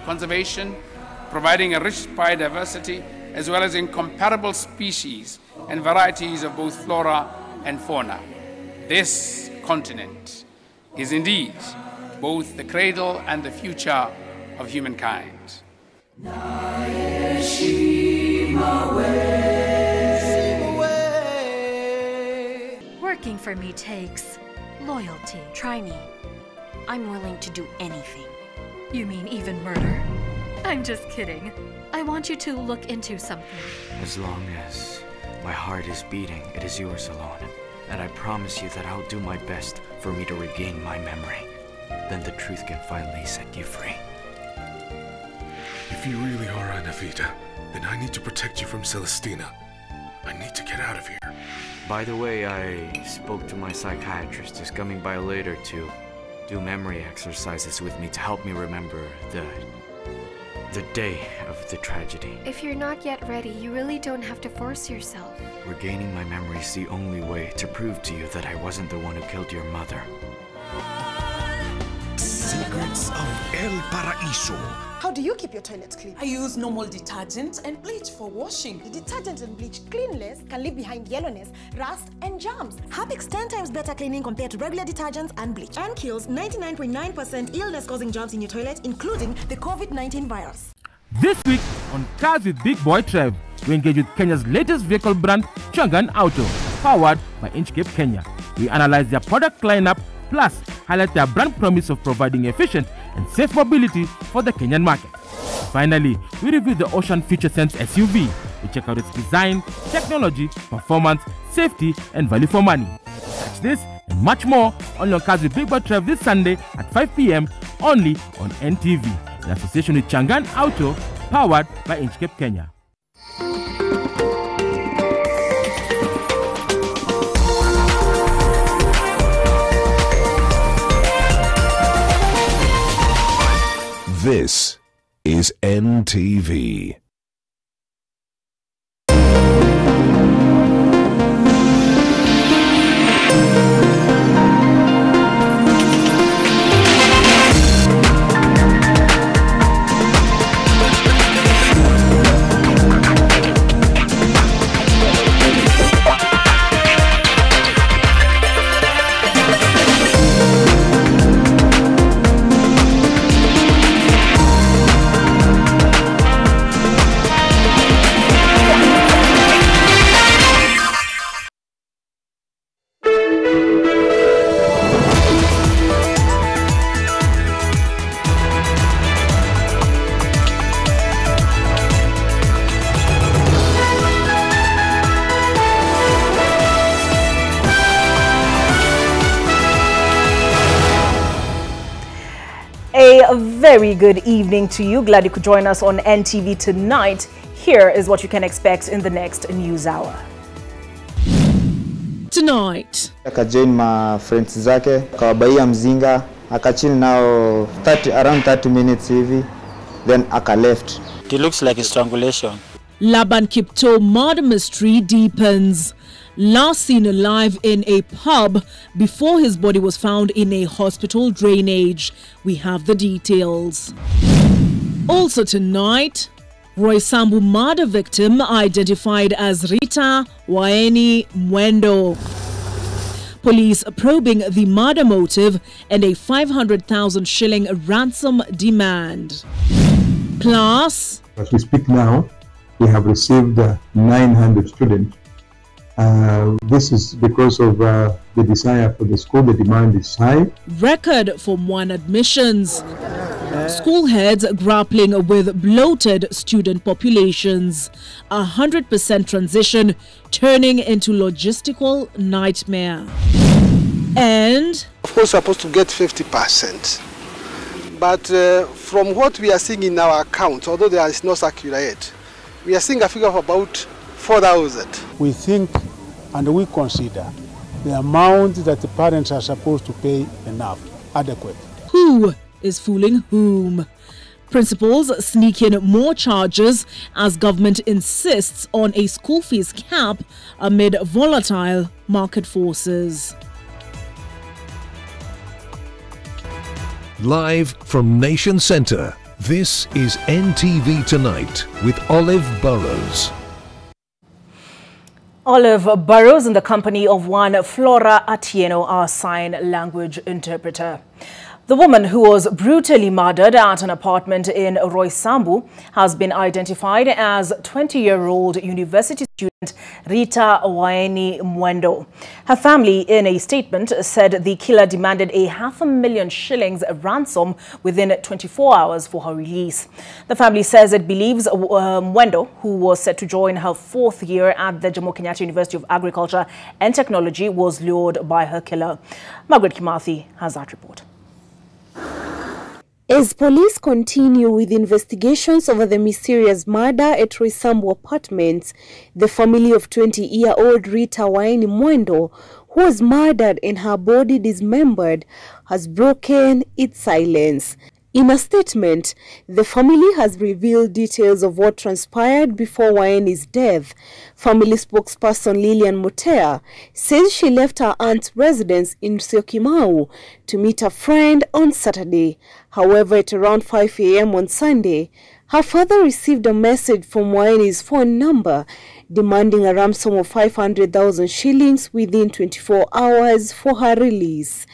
conservation, providing a rich biodiversity, as well as incomparable species and varieties of both flora and fauna. This continent is indeed both the cradle and the future of humankind. Working for me takes loyalty. Try me. I'm willing to do anything. You mean even murder? I'm just kidding. I want you to look into something. As long as my heart is beating, it is yours alone. And I promise you that I'll do my best for me to regain my memory. Then the truth can finally set you free. If you really are Anavita, then I need to protect you from Celestina. I need to get out of here. By the way, I spoke to my psychiatrist who's coming by later to do memory exercises with me to help me remember the day of the tragedy. If you're not yet ready, you really don't have to force yourself. Regaining my memory is the only way to prove to you that I wasn't the one who killed your mother. Secrets of El Paraíso. How do you keep your toilets clean? I use normal detergent and bleach for washing. The detergent and bleach cleanless can leave behind yellowness, rust, and germs. Harpic's 10 times better cleaning compared to regular detergents and bleach, and kills 99.9% illness-causing germs in your toilet, including the COVID-19 virus. This week on Cars with Big Boi Trev, we engage with Kenya's latest vehicle brand, Changan Auto, powered by Inchcape Kenya. We analyze their product lineup, plus highlight their brand promise of providing efficient and safe mobility for the Kenyan market. Finally, we review the Ocean Future Sense SUV. We check out its design, technology, performance, safety, and value for money. Catch this and much more on your Cars with Big Boi Trev this Sunday at 5 p.m. only on NTV, in association with Changan Auto, powered by Inchcape Kenya. This is NTV. A very good evening to you. Glad you could join us on NTV Tonight. Here is what you can expect in the next news hour. Tonight. Akajoin my friends zake, akawabaia mzinga, akachill now around 30 minutes hivi, then aka left. It looks like a strangulation. Laban Kipto murder mystery deepens. Last seen alive in a pub before his body was found in a hospital drainage. We have the details. Also tonight, Roy Sambu murder victim identified as Rita Waeni Mwendo. Police probing the murder motive and a 500,000 shilling ransom demand. Plus, as we speak now, we have received 900 students. This is because of the desire for the school. The demand is high. Record Form 1 admissions. School heads grappling with bloated student populations. 100% transition turning into logistical nightmare. And of course, we're supposed to get 50%. But from what we are seeing in our account, although there is no circular yet, we are seeing a figure of about 4,000. We think and we consider the amount that the parents are supposed to pay enough, adequate. Who is fooling whom? Principals sneak in more charges as government insists on a school fees cap amid volatile market forces. Live from Nation Centre, This is NTV Tonight with Olive Burrows. Olive Burrows, in the company of one Flora Atieno, our sign language interpreter. The woman who was brutally murdered at an apartment in Roysambu has been identified as 20-year-old university student Rita Waeni Mwendo. Her family, in a statement, said the killer demanded a $500,000 shillings ransom within 24 hours for her release. The family says it believes Mwendo, who was set to join her 4th year at the Jomo Kenyatta University of Agriculture and Technology, was lured by her killer. Margaret Kimathi has that report. As police continue with investigations over the mysterious murder at Roysambu Apartments, the family of 20-year-old Rita Waeni Mwendo, who was murdered and her body dismembered, has broken its silence. In a statement, the family has revealed details of what transpired before Waeni's death. Family spokesperson Lilian Mutea says she left her aunt's residence in Syokimau to meet a friend on Saturday. However, at around 5 a.m. on Sunday, her father received a message from Waeni's phone number demanding a ransom of 500,000 shillings within 24 hours for her release.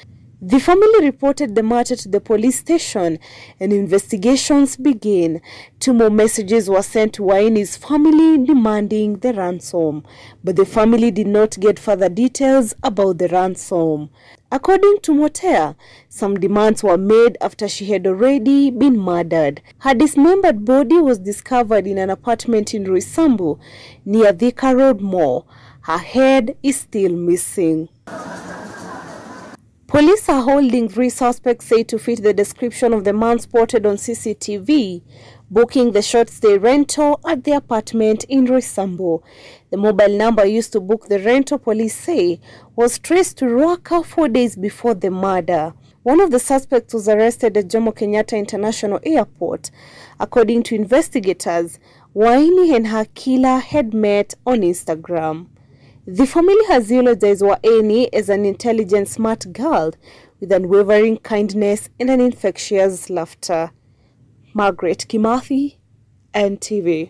The family reported the matter to the police station and investigations began. 2 more messages were sent to Waeni's family demanding the ransom, but the family did not get further details about the ransom. According to Motea, some demands were made after she had already been murdered. Her dismembered body was discovered in an apartment in Roysambu near Thika Road Mall. Her head is still missing. Police are holding 3 suspects said to fit the description of the man spotted on CCTV, booking the short-stay rental at the apartment in Roysambu. The mobile number used to book the rental, police say, was traced to Ruaka 4 days before the murder. One of the suspects was arrested at Jomo Kenyatta International Airport. According to investigators, Waeni and her killer had met on Instagram. The family has eulogized Waeni as an intelligent, smart girl with unwavering kindness and an infectious laughter. Margaret Kimathi, NTV.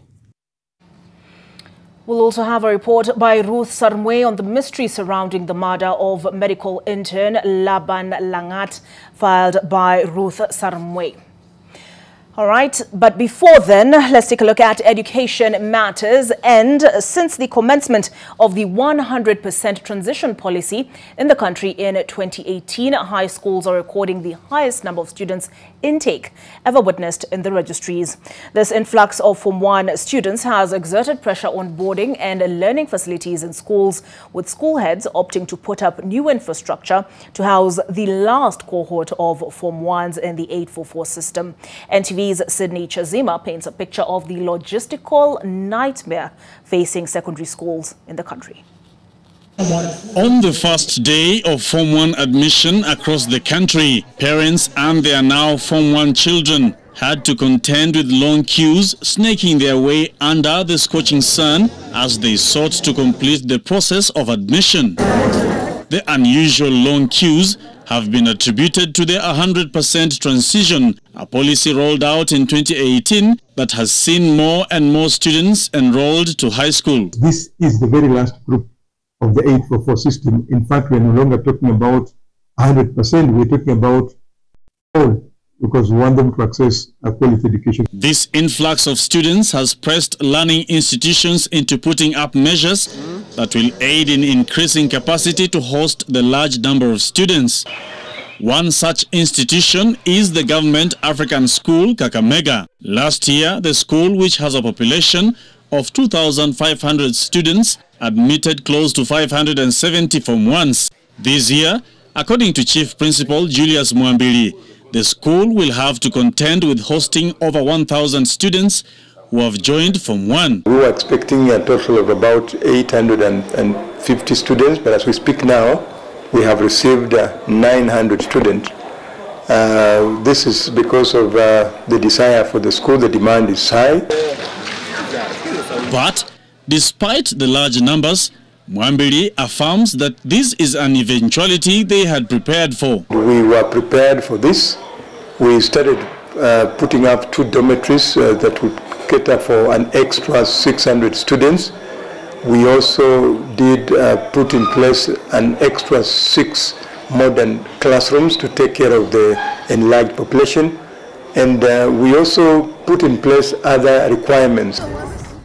We'll also have a report by Ruth Sarmwe on the mystery surrounding the murder of medical intern Laban Langat, filed by Ruth Sarmwe. All right, but before then, let's take a look at education matters. And since the commencement of the 100% transition policy in the country in 2018, high schools are recording the highest number of students intake ever witnessed in the registries. This influx of Form 1 students has exerted pressure on boarding and learning facilities in schools, with school heads opting to put up new infrastructure to house the last cohort of Form 1s in the 844 system. NTV's Sydney Chazima paints a picture of the logistical nightmare facing secondary schools in the country. On the first day of Form 1 admission across the country, parents and their now Form 1 children had to contend with long queues, snaking their way under the scorching sun as they sought to complete the process of admission. The unusual long queues have been attributed to the 100% transition, a policy rolled out in 2018 that has seen more and more students enrolled to high school. This is the very last group of the 844 system. In fact, we're no longer talking about 100%, we're talking about all, because we want them to access a quality education. This influx of students has pressed learning institutions into putting up measures that will aid in increasing capacity to host the large number of students. One such institution is the Government African School, Kakamega. Last year, the school, which has a population of 2,500 students, admitted close to 570 Form 1s. This year, according to Chief Principal Julius Mwambili, the school will have to contend with hosting over 1,000 students who have joined Form 1. We were expecting a total of about 850 students, but as we speak now, we have received 900 students. This is because of the desire for the school. The demand is high. But despite the large numbers, Mwambili affirms that this is an eventuality they had prepared for. We were prepared for this. We started putting up 2 dormitories that would cater for an extra 600 students. We also did put in place an extra 6 modern classrooms to take care of the enlarged population. And we also put in place other requirements.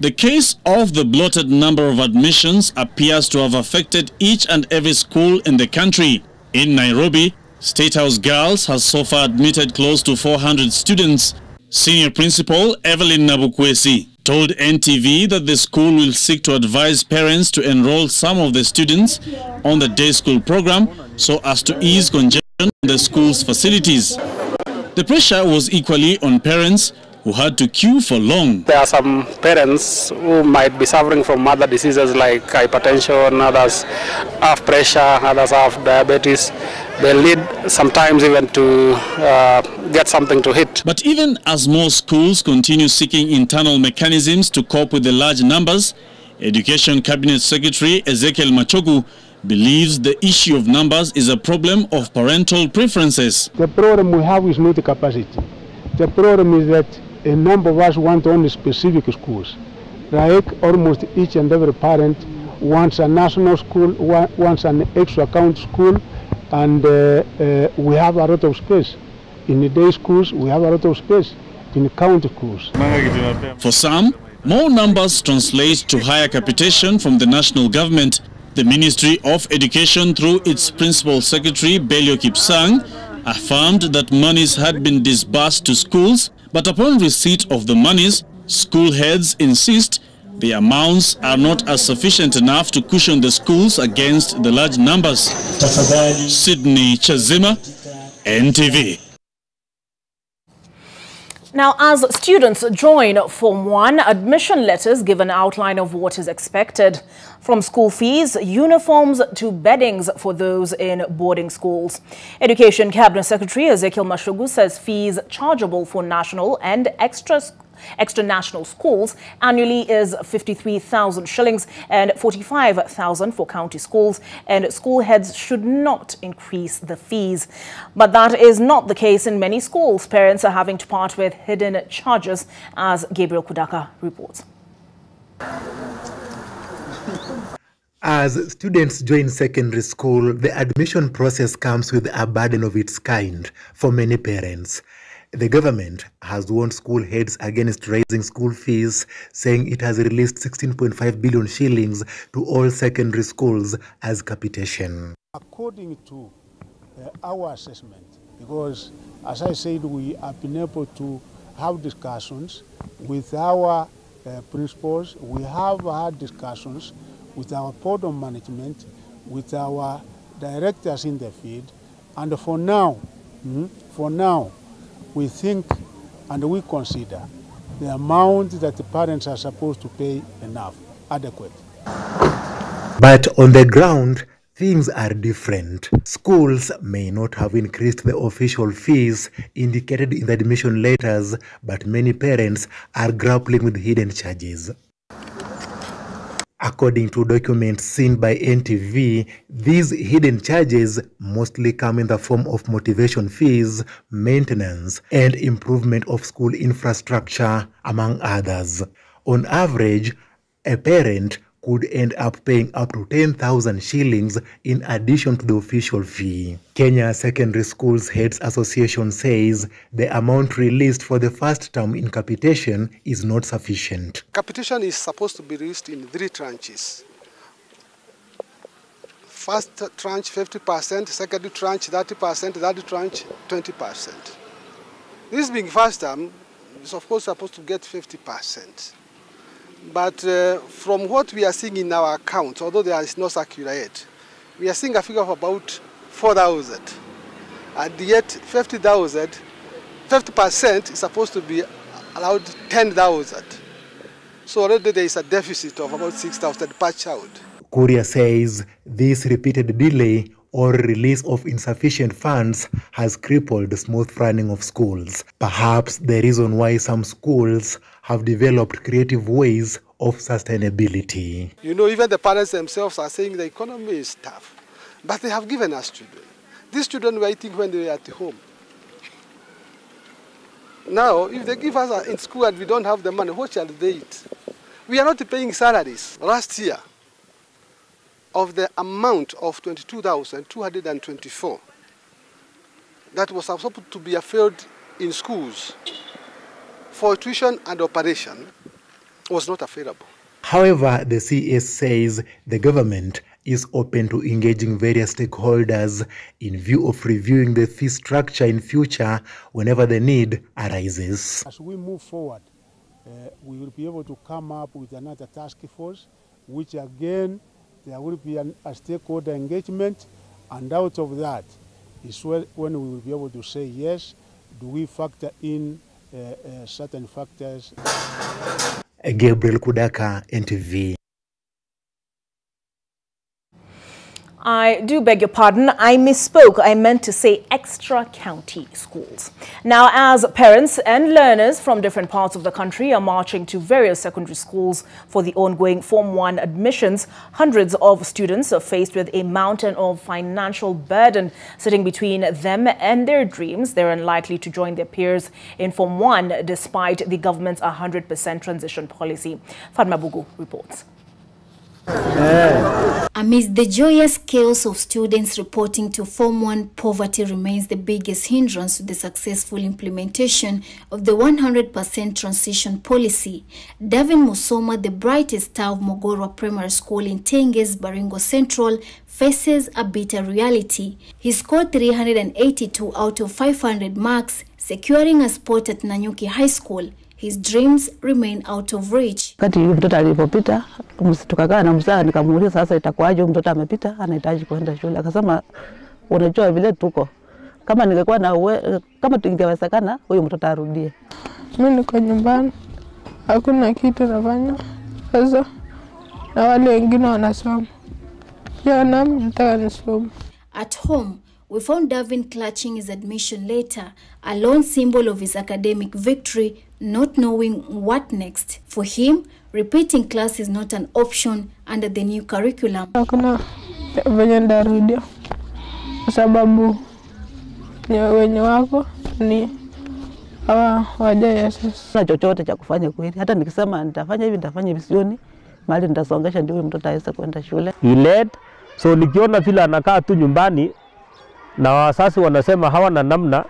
The case of the bloated number of admissions appears to have affected each and every school in the country. In Nairobi, State House Girls has so far admitted close to 400 students. Senior Principal Evelyn Nabukwesi told NTV that the school will seek to advise parents to enroll some of the students on the day school program so as to ease congestion in the school's facilities. The pressure was equally on parents who had to queue for long. There are some parents who might be suffering from other diseases like hypertension, others have pressure, others have diabetes. They lead sometimes even to get something to eat. But even as more schools continue seeking internal mechanisms to cope with the large numbers, Education Cabinet Secretary Ezekiel Machogu believes the issue of numbers is a problem of parental preferences. The problem we have is not the capacity. The problem is that a number of us want only specific schools. Like almost each and every parent wants a national school, wants an extra count school, and we have a lot of space. In the day schools, we have a lot of space. In county schools. For some, more numbers translate to higher capitation from the national government. The Ministry of Education, through its Principal Secretary, Belio Kipsang, affirmed that monies had been disbursed to schools, but upon receipt of the monies, school heads insist the amounts are not as sufficient enough to cushion the schools against the large numbers. Sydney Chazima, NTV. Now, as students join Form 1, admission letters give an outline of what is expected, from school fees, uniforms to beddings for those in boarding schools. Education Cabinet Secretary Ezekiel Machogu says fees chargeable for national and extra national schools annually is 53,000 shillings and 45,000 for county schools, and school heads should not increase the fees. But that is not the case in many schools. Parents are having to part with hidden charges, as Gabriel Kudaka reports. As students join secondary school, the admission process comes with a burden of its kind for many parents. The government has warned school heads against raising school fees, saying it has released 16.5 billion shillings to all secondary schools as capitation. According to our assessment, because as I said, we have been able to have discussions with our principals, we have had discussions with our board of management, with our directors in the field, and for now, we think and we consider the amount that the parents are supposed to pay enough, adequate. But on the ground, things are different. Schools may not have increased the official fees indicated in the admission letters, but many parents are grappling with hidden charges. According to documents seen by NTV, these hidden charges mostly come in the form of motivation fees, maintenance, and improvement of school infrastructure, among others. On average, a parent could end up paying up to 10,000 shillings in addition to the official fee. Kenya Secondary Schools Heads Association says the amount released for the first term in capitation is not sufficient. Capitation is supposed to be released in 3 tranches. First tranche 50%, second tranche 30%, third tranche 20%. This being first term, is of course supposed to get 50%. But from what we are seeing in our accounts, although there is no circular yet, we are seeing a figure of about 4,000. And yet 50,000, 50% is supposed to be allowed 10,000. So already there is a deficit of about 6,000 per child. Korea says this repeated delay or release of insufficient funds has crippled the smooth running of schools. Perhaps the reason why some schools have developed creative ways of sustainability. You know, even the parents themselves are saying the economy is tough, but they have given us children. These children were eating when they were at home. Now, if they give us in school and we don't have the money, what shall they eat? We are not paying salaries. Last year, of the amount of 22,224 that was supposed to be afforded in schools for tuition and operation was not available. However, the CS says the government is open to engaging various stakeholders in view of reviewing the fee structure in future whenever the need arises. As we move forward, we will be able to come up with another task force, which again, there will be a stakeholder engagement, and out of that is when we will be able to say, yes, do we factor in certain factors. Gabriel Kudaka, NTV. I do beg your pardon, I misspoke. I meant to say extra county schools. Now, as parents and learners from different parts of the country are marching to various secondary schools for the ongoing Form 1 admissions, hundreds of students are faced with a mountain of financial burden sitting between them and their dreams. They're unlikely to join their peers in Form 1 despite the government's 100% transition policy. Fatma Bugu reports. Amidst the joyous chaos of students reporting to Form 1, poverty remains the biggest hindrance to the successful implementation of the 100% transition policy. Davin Musoma, the brightest star of Mogorwa Primary School in Tenges, Baringo Central, faces a bitter reality. He scored 382 out of 500 marks, securing a spot at Nanyuki High School. His dreams remain out of reach. Kati mtoto alipopita, tukakaa na mzaa nikamuuliza sasa itakuwaje mtoto amepita anahitaji kwenda shule. Akasema unajua vile tuko. Kama ningekuwa na kama tungewezekana huyo mtoto arudie. Mimi niko nyumbani. Hakuna kitu nafanya. Sasa na wale wengine wanasoma. Ya nami nataka nisome. At home, we found Davin clutching his admission letter, a lone symbol of his academic victory, not knowing what next. For him, repeating class is not an option under the new curriculum. Hakuna venye ndarudia kwa sababu wenye wako ni hawajayasisi. Na chochote cha kufanya kweli. Hata nikisema nitafanya hivi nitafanya hivi sioni. Mahali nitasongesha ndio mtoto aweze kwenda shule. He led, so nikiona vile anakaa tu nyumbani na wasasi wanasema hawana namna,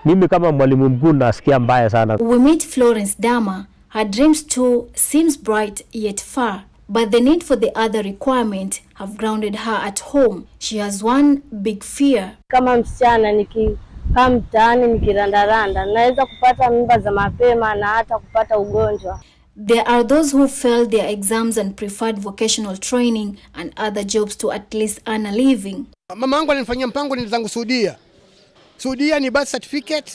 mimi kama mwalimu mkuu nasikia mbaya sana. We meet Florence Dama. Her dreams too seems bright yet far, but the need for the other requirement have grounded her at home. She has one big fear. Kama msichana nikikaa mtaani nikirandaranda, naweza kupata mimba za mapema na hata kupata ugonjwa. There are those who failed their exams and preferred vocational training and other jobs to at least earn a living. Mama yangu alinifanyia mpango ni zangu Saudia. Saudia ni birth certificate,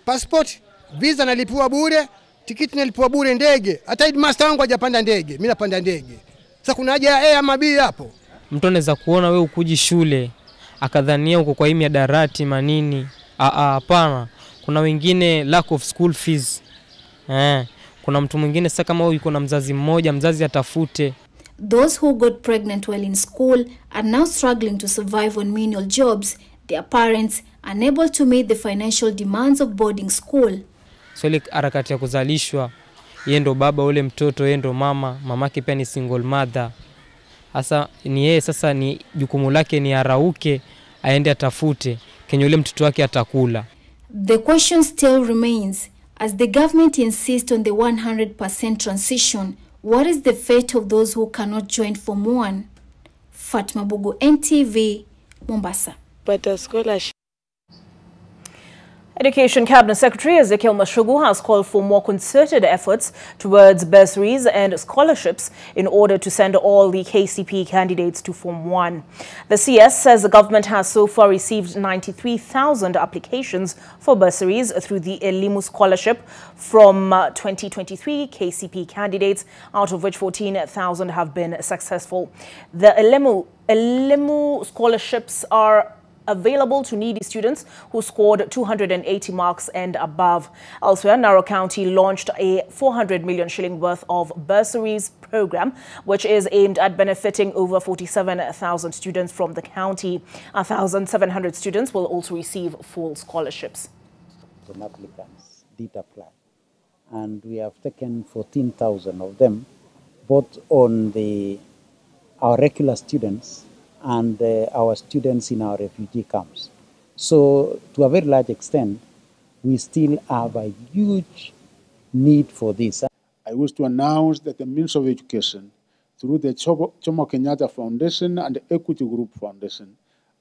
passport, visa nalipiwa bure, tikiti nalipiwa bure, ndege. Hata headmaster wangu hajapanda ndege, mimi napanda ndege. Sasa kuna haja ya A ama B hapo? Mtu anaweza kuona wewe ukuji shule akadhania uko kwa hii miadarati manini. Hapana. Kuna wengine lack of school fees. Kuna mtu mwingine sasa kama wewe uko na mzazi mmoja, mzazi atafute. Those who got pregnant while in school are now struggling to survive on menial jobs. Their parents unable to meet the financial demands of boarding school. So ile harakati ya kuzalishwa, yeye ndo baba ule mtoto, yeye ndo mama, mamake pia ni single mother. Sasa ni yeye sasa ni jukumu lake ni arauke aende atafute kenye ule mtoto wake atakula. The question still remains, as the government insists on the 100% transition, what is the fate of those who cannot join Form 1? Fatma Bugu, NTV, Mombasa. But a scholarship. Education Cabinet Secretary Ezekiel Mashugu has called for more concerted efforts towards bursaries and scholarships in order to send all the KCP candidates to Form 1. The CS says the government has so far received 93,000 applications for bursaries through the Elimu Scholarship from 2023 KCP candidates, out of which 14,000 have been successful. The Elimu scholarships are available to needy students who scored 280 marks and above. Elsewhere, Narok County launched a 400 million shilling worth of bursaries program, which is aimed at benefiting over 47,000 students from the county. 1,700 students will also receive full scholarships. From applicants did apply. And we have taken 14,000 of them, both on our regular students and our students in our refugee camps. So to a very large extent, we still have a huge need for this. I wish to announce that the Ministry of Education, through the Jomo Kenyatta Foundation and the Equity Group Foundation,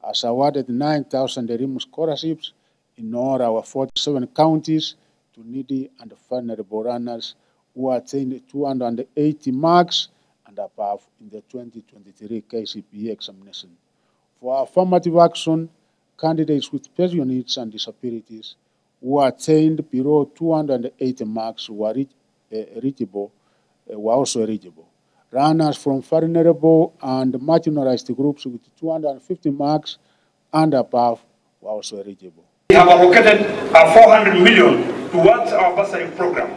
has awarded 9,000 Elimu scholarships in all our 47 counties to needy and vulnerable learners who attained 280 marks and above in the 2023 KCPE examination. For affirmative action, candidates with special needs and disabilities who attained below 280 marks were also eligible. Runners from vulnerable and marginalized groups with 250 marks and above were also eligible. We have allocated 400 million towards our bursary program,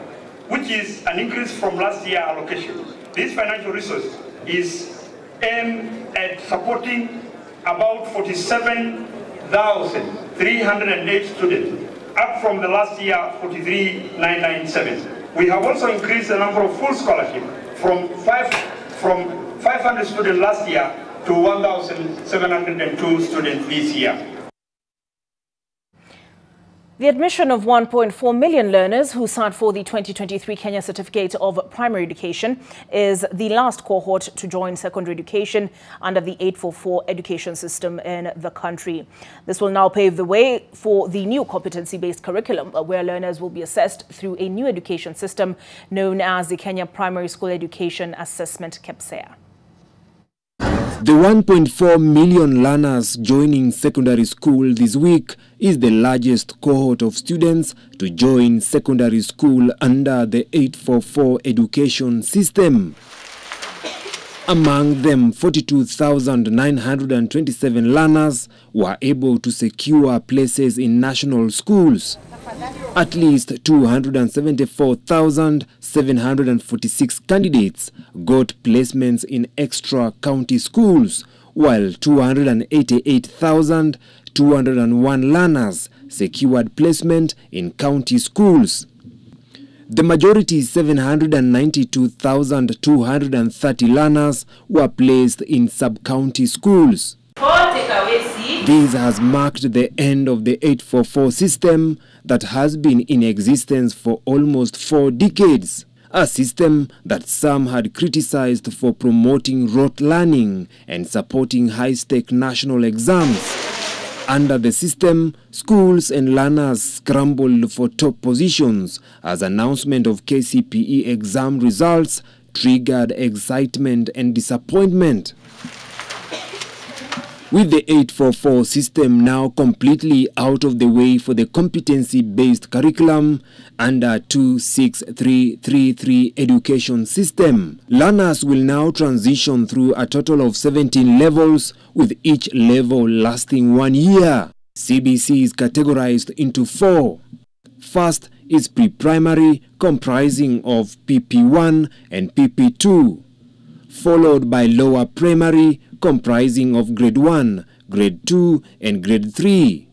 which is an increase from last year's allocation. This financial resource is aimed at supporting about 47,308 students, up from the last year 43,997. We have also increased the number of full scholarships from 500 students last year to 1,702 students this year. The admission of 1.4 million learners who sat for the 2023 Kenya Certificate of Primary Education is the last cohort to join secondary education under the 844 education system in the country. This will now pave the way for the new competency-based curriculum, where learners will be assessed through a new education system known as the Kenya Primary School Education Assessment KEPSEA. The 1.4 million learners joining secondary school this week is the largest cohort of students to join secondary school under the 844 education system. Among them, 42,927 learners were able to secure places in national schools. At least 274,746 candidates got placements in extra county schools, while 288,201 learners secured placement in county schools. The majority, 792,230 learners, were placed in sub-county schools. This has marked the end of the 844 system that has been in existence for almost 4 decades. A system that some had criticized for promoting rote learning and supporting high-stake national exams. Under the system, schools and learners scrambled for top positions as announcement of KCPE exam results triggered excitement and disappointment. With the 844 system now completely out of the way for the competency-based curriculum under 26333 education system, learners will now transition through a total of 17 levels, with each level lasting 1 year. CBC is categorized into 4. First is pre-primary, comprising of PP1 and PP2, followed by lower primary, comprising of grade 1, grade 2, and grade 3.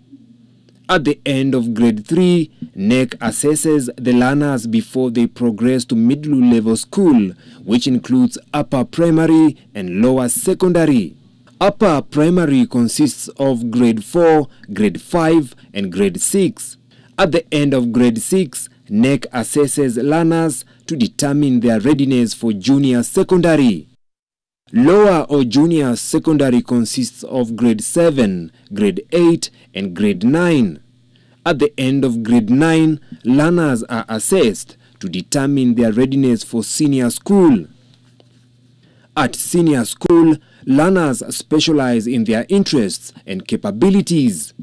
At the end of grade 3, NEC assesses the learners before they progress to middle level school, which includes upper primary and lower secondary. Upper primary consists of grade 4, grade 5, and grade 6. At the end of grade 6, NEC assesses learners to determine their readiness for junior secondary. Lower or junior secondary consists of grade 7, grade 8, and grade 9. At the end of grade 9, learners are assessed to determine their readiness for senior school. At senior school, learners specialize in their interests and capabilities.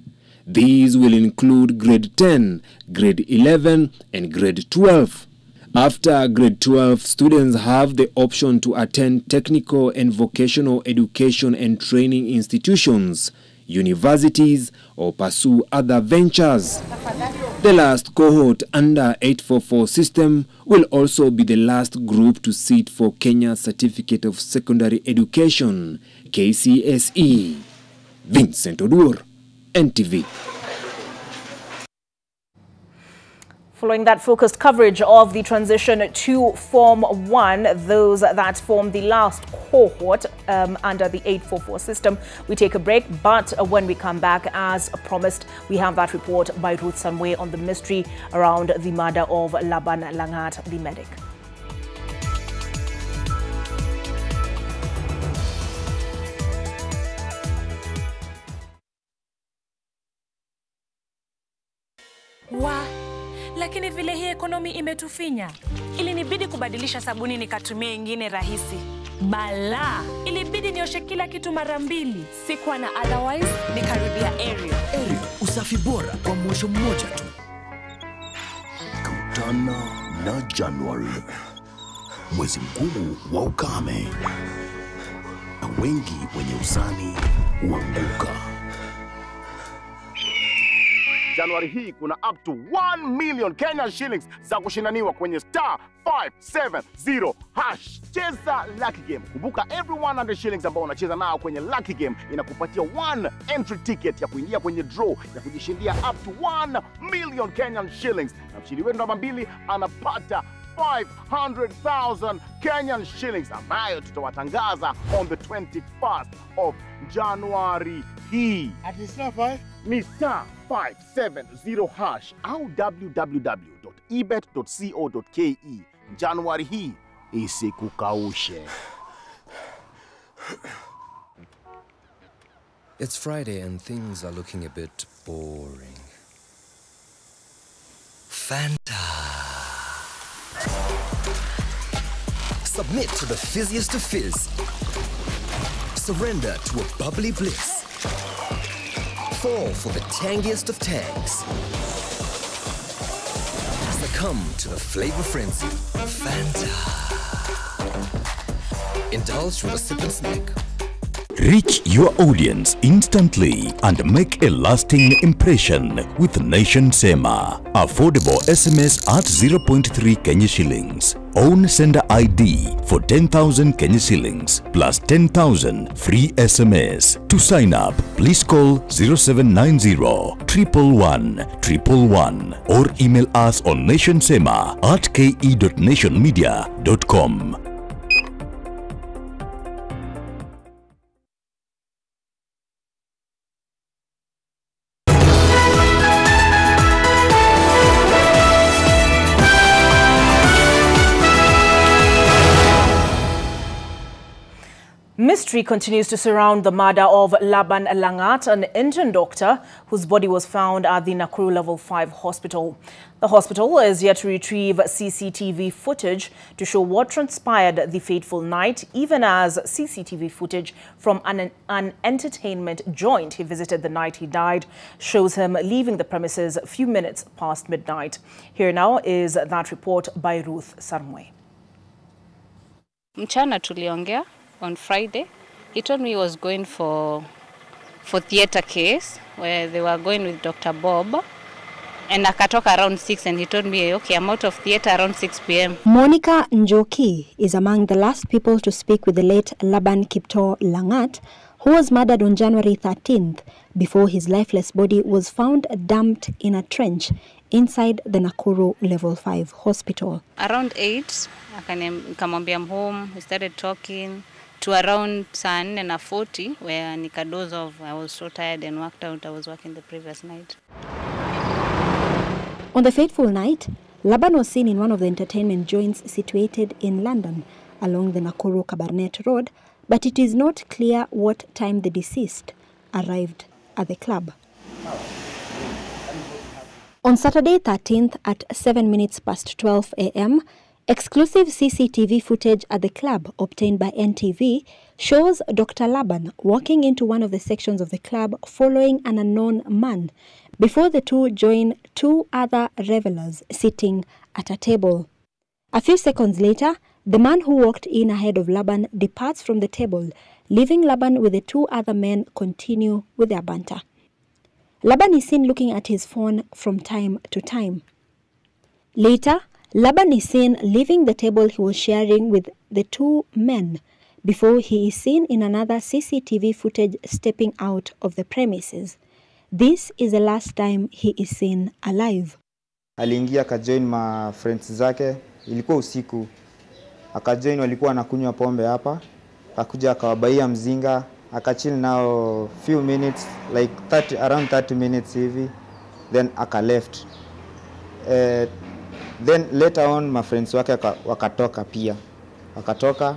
These will include grade 10, grade 11, and grade 12. After grade 12, students have the option to attend technical and vocational education and training institutions, universities, or pursue other ventures. The last cohort under 844 system will also be the last group to sit for Kenya Certificate of Secondary Education, KCSE. Vincent Odur, NTV. Following that focused coverage of the transition to Form 1, those that form the last cohort under the 844 system, we take a break. But when we come back, as promised, we have that report by Ruth Sarmwe on the mystery around the murder of Laban Langat, the medic. Lakini vile hii ekonomi imetufinya, ilinibidi kubadilisha sabuni nikatumia ingine rahisi. Bala, ilibidi nioshe kila kitu mara 2. Sikuwa na otherwise, nikarudia Ariel. Ariel, usafi bora kwa mwosho mmoja tu. Kutana na Januari, mwezi mgumu wa ukame, na wengi wenye usani huanguka. Januari hii kuna up to 1 million Kenyan shillings za kushindaniwa kwenye *570#. Cheza Lucky Game. Kumbuka every 100 shillings ambao unacheza nao kwenye Lucky Game inakupatia 1 entry ticket ya kuingia kwenye draw ya kujishindia up to 1 million Kenyan shillings. Na mshindi wetu namba 2 anapata 500,000 Kenyan shillings ambayo tutawatangaza on the 21st of January hii. At least not 5? Ni *570# au www.ebet.co.ke. Januari hii isikukaushe. It's Friday and things are looking a bit boring. Fanta. Submit to the fizziest of fizz. Surrender to a bubbly bliss. Fall for the tangiest of tangs. Succumb to the flavor frenzy. Fanta. Indulge with a sip and snack. Reach your audience instantly and make a lasting impression with Nation Sema. Affordable SMS at 0.3 Kenya shillings. Own sender ID for 10,000 Kenya shillings plus 10,000 free SMS. To sign up, please call 0790 111 111 or email us on nationsema@ke.nationmedia.com. Mystery continues to surround the murder of Laban Langat, an intern doctor whose body was found at the Nakuru Level 5 hospital. The hospital is yet to retrieve CCTV footage to show what transpired the fateful night, even as CCTV footage from an entertainment joint he visited the night he died shows him leaving the premises a few minutes past midnight. Here now is that report by Ruth Sarmwe. Mchana tuliongea. On Friday, he told me he was going for theater case where they were going with Dr. Bob, and akatoka around 6 and he told me, okay, I'm out of theater around 6 p.m. Monica Njoki is among the last people to speak with the late Laban Kipto Langat, who was murdered on January 13th before his lifeless body was found dumped in a trench inside the Nakuru Level 5 hospital. Around 8, nikamwambia I'm home, we started talking. To around 4:40 where nikadoze off. I was so tired and worked out. I was working the previous night. On the fateful night, Laban was seen in one of the entertainment joints situated in London along the Nakuru Kabarnet Road, but it is not clear what time the deceased arrived at the club. On Saturday 13th at 12 a.m., exclusive CCTV footage at the club obtained by NTV shows Dr. Laban walking into one of the sections of the club following an unknown man before the two join 2 other revelers sitting at a table. A few seconds later, the man who walked in ahead of Laban departs from the table, leaving Laban with the 2 other men continue with their banter. Laban is seen looking at his phone from time to time. Later, Laban is seen leaving the table he was sharing with the 2 men before he is seen in another CCTV footage stepping out of the premises. This is the last time he is seen alive. Aliingia akajoin ma friends zake, ilikuwa usiku. Akajoin, walikuwa wanakunywa pombe hapa. Akakuja akawabaia mzinga, akachill nao few minutes, like around 30 minutes hivi, then left. Then later on my friends wake wakatoka pia. Wakatoka,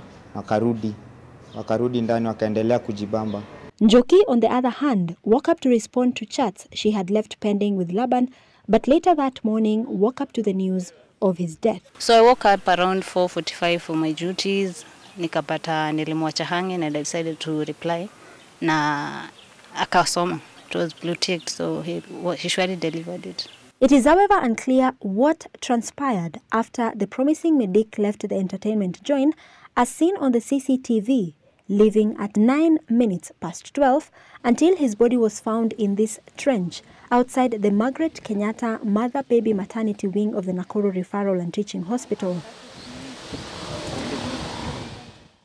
wakarudi ndani, wakaendelea kujibamba. Njoki, on the other hand, woke up to respond to chats she had left pending with Laban, but later that morning woke up to the news of his death. So I woke up around 4:45 for my duties. Nikapata nilimwacha hanging and I decided to reply. Na akasoma. It was blue ticked, so he surely delivered it. It is, however, unclear what transpired after the promising medic left the entertainment joint, as seen on the CCTV, leaving at 12:09 until his body was found in this trench outside the Margaret Kenyatta Mother-Baby Maternity Wing of the Nakuru Referral and Teaching Hospital.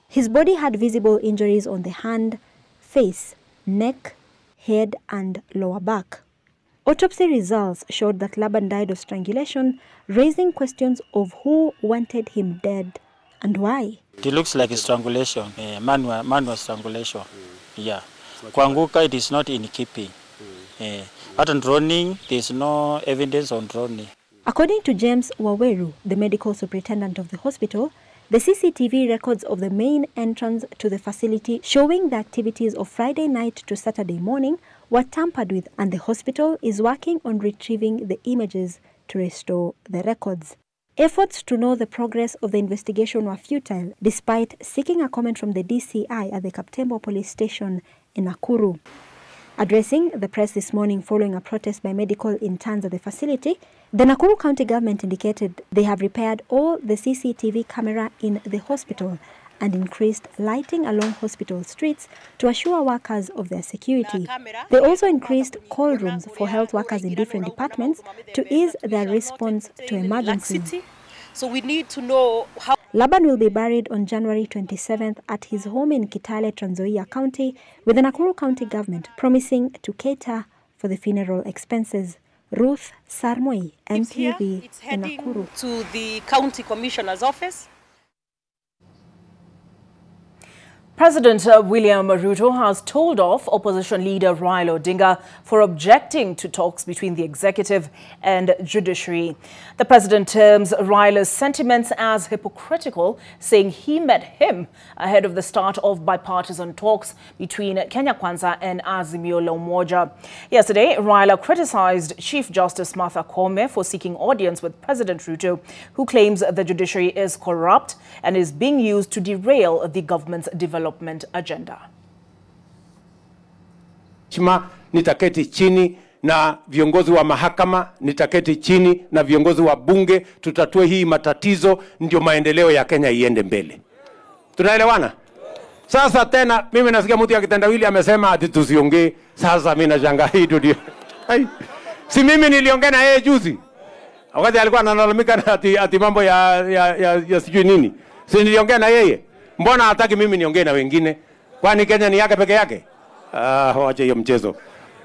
His body had visible injuries on the hand, face, neck, head and lower back. Autopsy results showed that Laban died of strangulation, raising questions of who wanted him dead and why. It looks like a strangulation, manual strangulation. Yeah. Kuanguka, it is not in keeping. But on drowning, there is no evidence on drowning. According to James Waweru, the medical superintendent of the hospital, the CCTV records of the main entrance to the facility showing the activities of Friday night to Saturday morning were tampered with, and the hospital is working on retrieving the images to restore the records. Efforts to know the progress of the investigation were futile, despite seeking a comment from the DCI at the Kaptembo police station in Nakuru. Addressing the press this morning following a protest by medical interns at the facility, the Nakuru County government indicated they have repaired all the CCTV camera in the hospital and increased lighting along hospital streets to assure workers of their security. They also increased call rooms for health workers in different departments to ease their response to emergencies. So we need to know how... Laban will be buried on January 27th at his home in Kitale, Trans Nzoia County, with the Nakuru County government promising to cater for the funeral expenses. Ruth Sarmoi, NTV in Nakuru. To the County Commissioner's office. President William Ruto has told off opposition leader Raila Odinga for objecting to talks between the executive and judiciary. The president terms Raila's sentiments as hypocritical, saying he met him ahead of the start of bipartisan talks between Kenya Kwanza and Azimio la Umoja. Yesterday, Raila criticized Chief Justice Martha Koome for seeking audience with President Ruto, who claims the judiciary is corrupt and is being used to derail the government's development agenda. Nitaketi chini na viongozi wa mahakama, nitaketi chini na viongozi wa bunge, tutatue hii matatizo, ndio maendeleo ya Kenya iende mbele. Tunaelewana? Sasa tena mimi nasikia mtu akitendawili amesema ati tusiongee. Sasa mimi nashangaa hii ndio. Si mimi niliongea na yeye juzi. Wakati alikuwa analalamika ati mambo ya sijui nini. Si niliongea na yeye. Mbona hataki mimi niongee na wengine? Kwani Kenya ni yake peke yake? Wacha hiyo mchezo.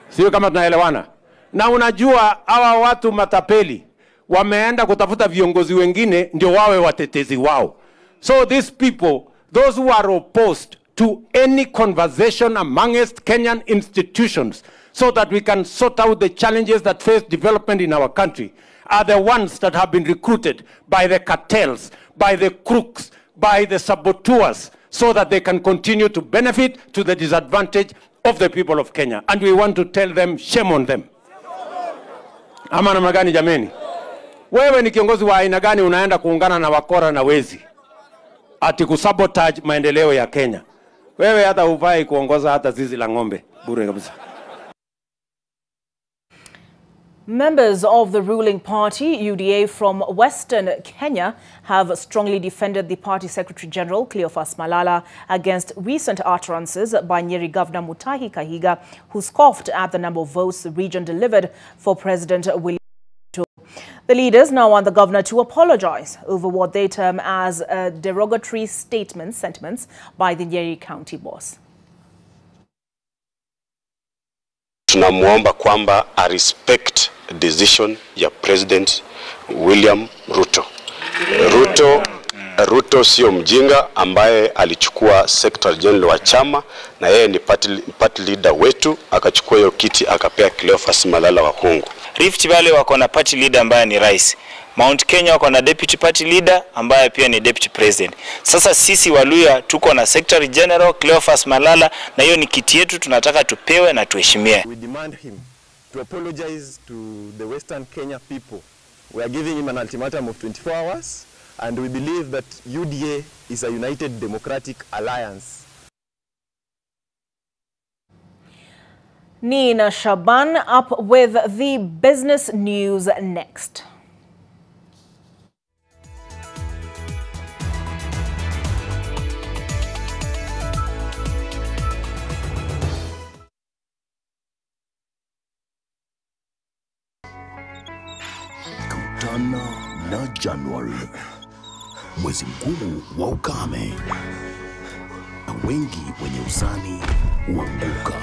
Sio kama tunaelewana. Na unajua hawa watu matapeli wameenda kutafuta viongozi wengine ndio wawe watetezi wao. So these people, those who are opposed to any conversation amongst Kenyan institutions so that we can sort out the challenges that face development in our country, are the ones that have been recruited by the cartels, by the crooks, by the saboteurs, so that they can continue to benefit to the disadvantage of the people of Kenya. And we want to tell them, shame on them. Ama namna gani jameni? Wewe ni kiongozi wa aina gani unaenda kuungana na wakora na wezi? Ati kusabotage maendeleo ya Kenya. Wewe hata hufai kuongoza hata zizi la ng'ombe. Bure kabisa. Members of the ruling party, UDA from Western Kenya, have strongly defended the party Secretary-General, Cleophas Malala, against recent utterances by Nyeri Governor Mutahi Kahiga, who scoffed at the number of votes the region delivered for President William Ruto. The leaders now want the governor to apologize over what they term as derogatory sentiments by the Nyeri County boss. tunamuomba kwamba a respect decision ya President William Ruto. Ruto sio mjinga ambaye alichukua secretary general wa chama, na yeye ni party leader wetu, akachukua hiyo kiti akapea Cleophas Malala Wakungu. Rift Valley wako na party leader ambaye ni rais. Mount Kenya wako na deputy party leader ambaye pia ni deputy president. Sasa sisi Waluya tuko na secretary general Cleophas Malala, na hiyo ni kiti yetu, tunataka tupewe na tuheshimiwe. We demand him to apologize to the Western Kenya people. We are giving him an ultimatum of 24 hours, and we believe that UDA is a united democratic alliance. Nina Shaban up with the business news next. Kutana na Januari, mwezi mgumu wa ukame, na wengi wenye usani huanguka.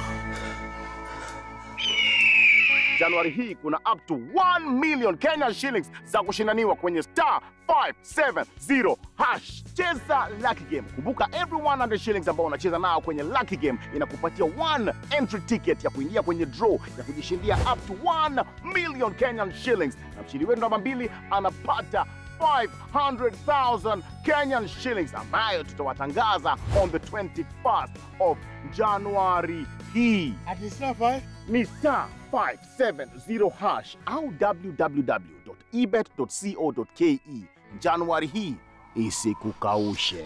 Januari hii kuna up to 1 million Kenyan shillings za kushindaniwa kwenye star 570 hash. Cheza Lucky Game. Kumbuka every 100 shillings ambao unacheza nao kwenye Lucky Game inakupatia 1 entry ticket ya kuingia kwenye draw ya kujishindia up to 1 million Kenyan shillings. Na mshindi wetu namba 2 anapata 500,000 Kenyan shillings ambayo tutawatangaza on the 21st of January hii. At star 5 ni star 570 hash au www.ebet.co.ke. Januari hii isikukaushe.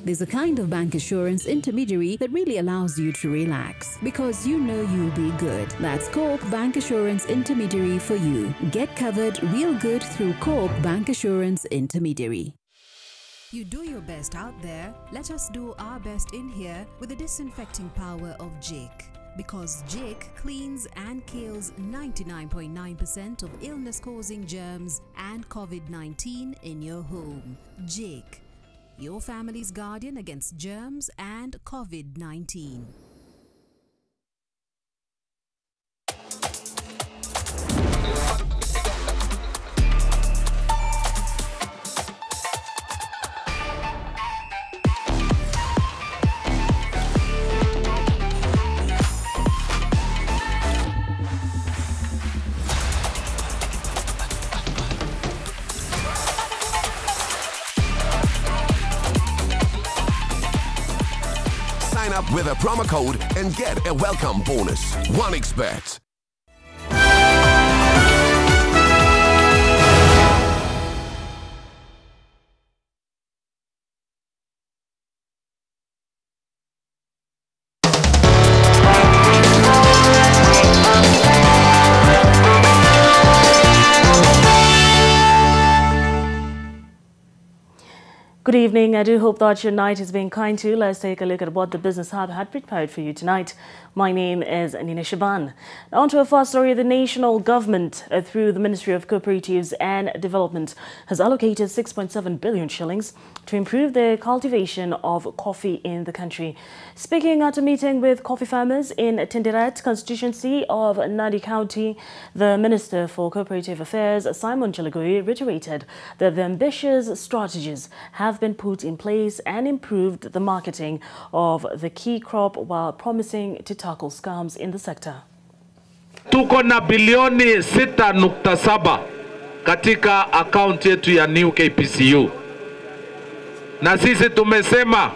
There's a kind of bank assurance intermediary that really allows you to relax because you know you'll be good. That's COR Bank Assurance Intermediary for you. Get covered real good through COR Bank Assurance Intermediary. You do your best out there. Let us do our best in here with the disinfecting power of Jake. Because Jake cleans and kills 99.9% of illness-causing germs and COVID-19 in your home. Jake, your family's guardian against germs and COVID-19. Sign up with a promo code and get a welcome bonus. 1xBet. Good evening. I do hope that your night has been kind to you. Let's take a look at what the Business Hub had prepared for you tonight. My name is Nina Shaban. Now on to our first story. The national government, through the Ministry of Cooperatives and Development, has allocated 6.7 billion shillings to improve the cultivation of coffee in the country. Speaking at a meeting with coffee farmers in Tinderet constituency of Nadi County, the Minister for Cooperative Affairs, Simon Chelagui, reiterated that the ambitious strategies have been put in place and improved the marketing of the key crop while promising to tackle scams in the sector. Tuko na bilioni 6.7 katika akaunti yetu ya New KPCU. Na sisi tumesema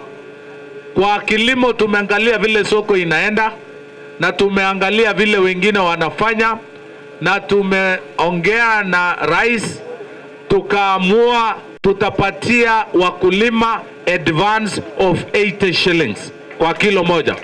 kwa kilimo tumeangalia vile soko inaenda na tumeangalia vile wengine wanafanya na tumeongea na rais tukaamua tutapatia wakulima advance of 80 shillings kwa kilo moja.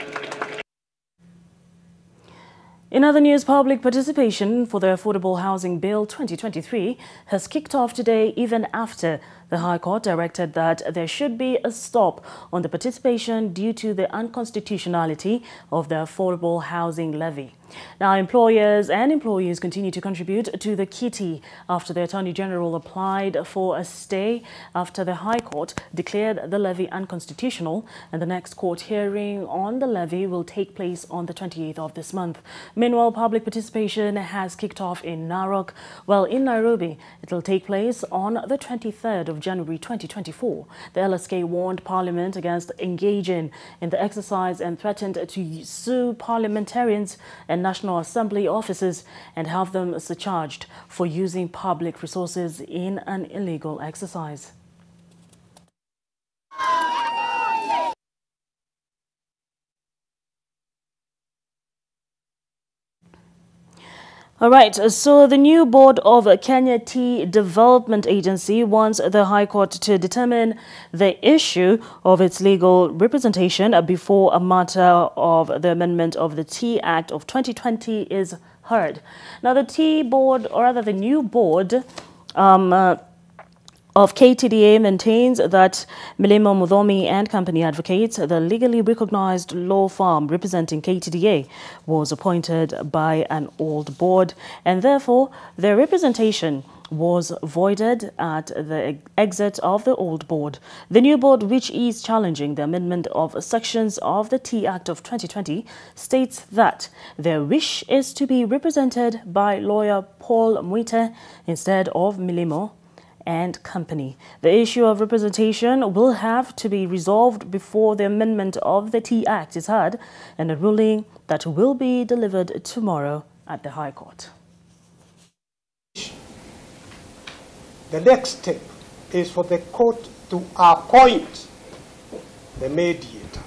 In other news, public participation for the Affordable Housing Bill 2023 has kicked off today, even after the High Court directed that there should be a stop on the participation due to the unconstitutionality of the Affordable Housing Levy. Now, employers and employees continue to contribute to the kitty after the Attorney General applied for a stay after the High Court declared the levy unconstitutional, and the next court hearing on the levy will take place on the 28th of this month. Meanwhile, public participation has kicked off in Narok, while in Nairobi it will take place on the 23rd of January 2024. The LSK warned Parliament against engaging in the exercise and threatened to sue parliamentarians and National Assembly officers and have them surcharged for using public resources in an illegal exercise. All right, so the new board of Kenya Tea Development Agency wants the High Court to determine the issue of its legal representation before a matter of the amendment of the Tea Act of 2020 is heard. Now, the tea board, or rather the new board, of KTDA maintains that Milimo Mudhomi and Company advocates the legally recognized law firm representing KTDA was appointed by an old board, and therefore their representation was voided at the exit of the old board. The new board, which is challenging the amendment of sections of the Tea Act of 2020, states that their wish is to be represented by lawyer Paul Mwite instead of Milimo and Company. The issue of representation will have to be resolved before the amendment of the Tea Act is heard, and a ruling that will be delivered tomorrow at the High Court. The next step is for the court to appoint the mediator,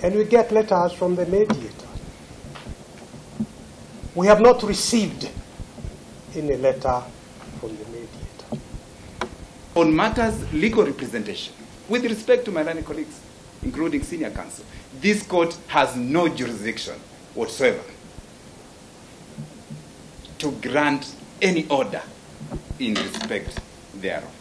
and we get letters from the mediator. We have not received any letter from the mediator. On matters legal representation, with respect to my learned colleagues, including senior counsel, this court has no jurisdiction whatsoever to grant any order in respect thereof.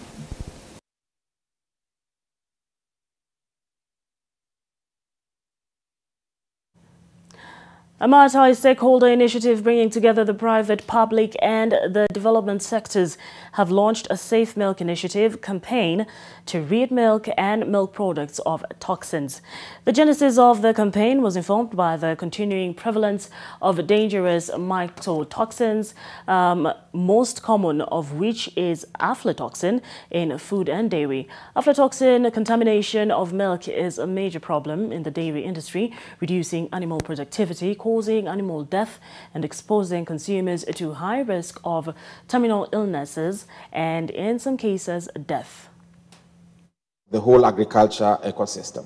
A multi-stakeholder initiative bringing together the private, public and the development sectors have launched a Safe Milk Initiative campaign to rid milk and milk products of toxins. The genesis of the campaign was informed by the continuing prevalence of dangerous mycotoxins, most common of which is aflatoxin in food and dairy. Aflatoxin contamination of milk is a major problem in the dairy industry, reducing animal productivity, causing animal death and exposing consumers to high risk of terminal illnesses and, in some cases, death. The whole agriculture ecosystem.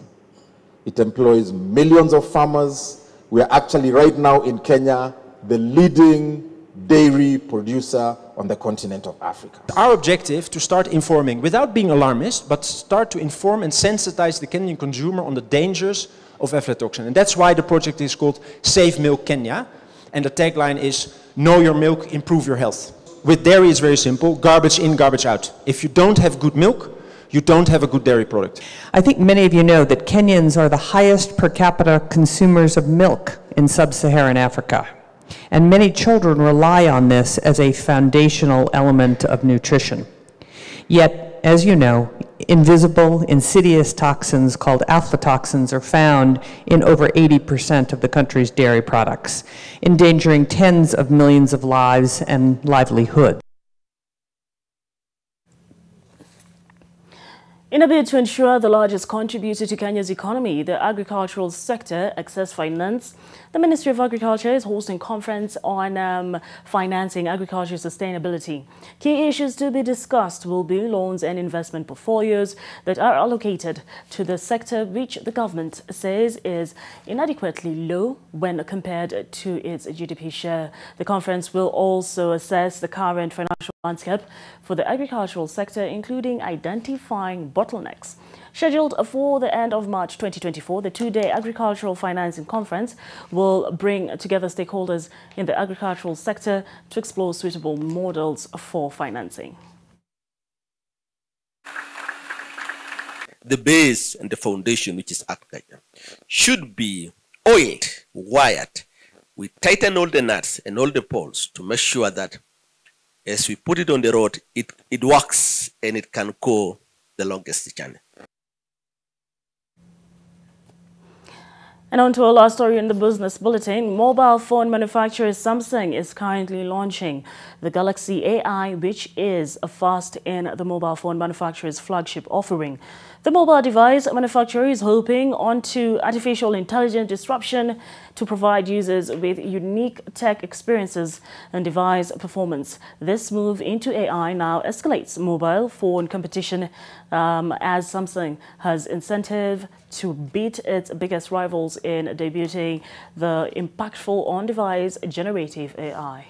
It employs millions of farmers. We are actually right now in Kenya the leading dairy producer on the continent of Africa. Our objective to start informing, without being alarmist, but start to inform and sensitize the Kenyan consumer on the dangers of aflatoxin. And that's why the project is called Save Milk Kenya. And the tagline is, know your milk, improve your health. With dairy it's very simple, garbage in, garbage out. If you don't have good milk, you don't have a good dairy product. I think many of you know that Kenyans are the highest per capita consumers of milk in sub-Saharan Africa. And many children rely on this as a foundational element of nutrition. Yet, as you know, invisible, insidious toxins called aflatoxins are found in over 80% of the country's dairy products, endangering tens of millions of lives and livelihood. In a bid to ensure the largest contributor to Kenya's economy, the agricultural sector, Access Finance, The Ministry of Agriculture is hosting a conference on financing agriculture sustainability. Key issues to be discussed will be loans and investment portfolios that are allocated to the sector, which the government says is inadequately low when compared to its GDP share. The conference will also assess the current financial landscape for the agricultural sector, including identifying bottlenecks. Scheduled for the end of March 2024, the two-day agricultural financing conference will bring together stakeholders in the agricultural sector to explore suitable models for financing. The base and the foundation, which is agriculture, should be oiled, wired. We tighten all the nuts and all the bolts to make sure that as we put it on the road, it works and it can go the longest journey. And on to our last story in the business bulletin. Mobile phone manufacturer Samsung is currently launching the Galaxy AI, which is a first in the mobile phone manufacturer's flagship offering. The mobile device manufacturer is hoping onto artificial intelligence disruption to provide users with unique tech experiences and device performance. This move into AI now escalates mobile phone competition as Samsung has incentive to beat its biggest rivals in debuting the impactful on-device generative AI.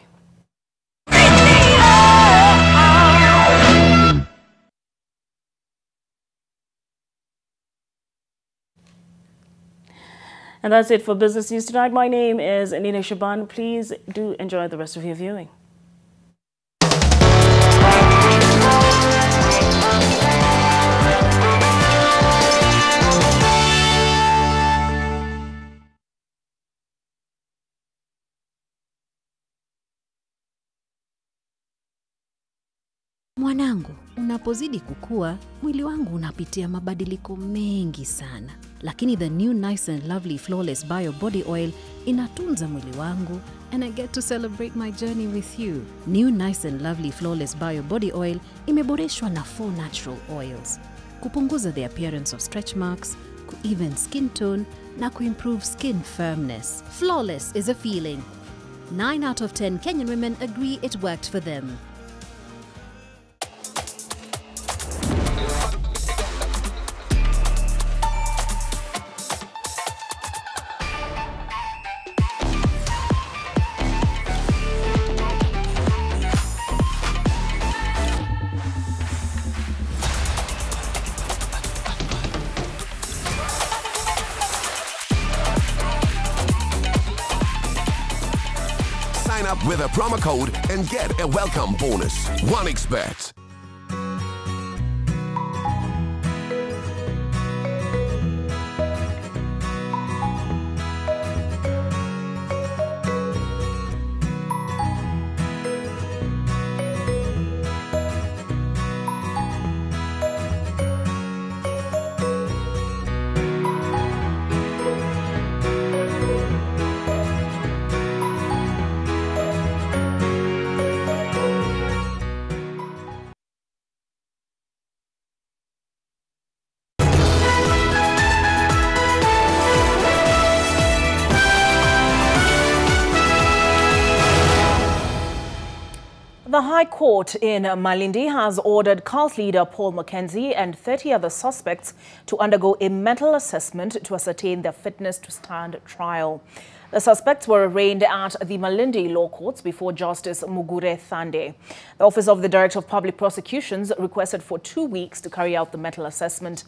And that's it for Business News Tonight. My name is Nina Shaban. Please do enjoy the rest of your viewing. Mwanangu, unapozidi kukua, mwili wangu unapitia mabadiliko mengi sana. Lakini the new nice and lovely flawless bio body oil inatunza mwili wangu, and I get to celebrate my journey with you. New nice and lovely flawless bio body oil imeboreshwa na 4 natural oils. Kupunguza the appearance of stretch marks, ku-even skin tone, na ku-improve skin firmness. Flawless is a feeling. 9 out of 10 Kenyan women agree it worked for them. Sign up with a promo code and get a welcome bonus. OneXBet. The High Court in Malindi has ordered cult leader Paul Mackenzie and 30 other suspects to undergo a mental assessment to ascertain their fitness to stand trial. The suspects were arraigned at the Malindi Law Courts before Justice Mugure Thande. The Office of the Director of Public Prosecutions requested for 2 weeks to carry out the mental assessment.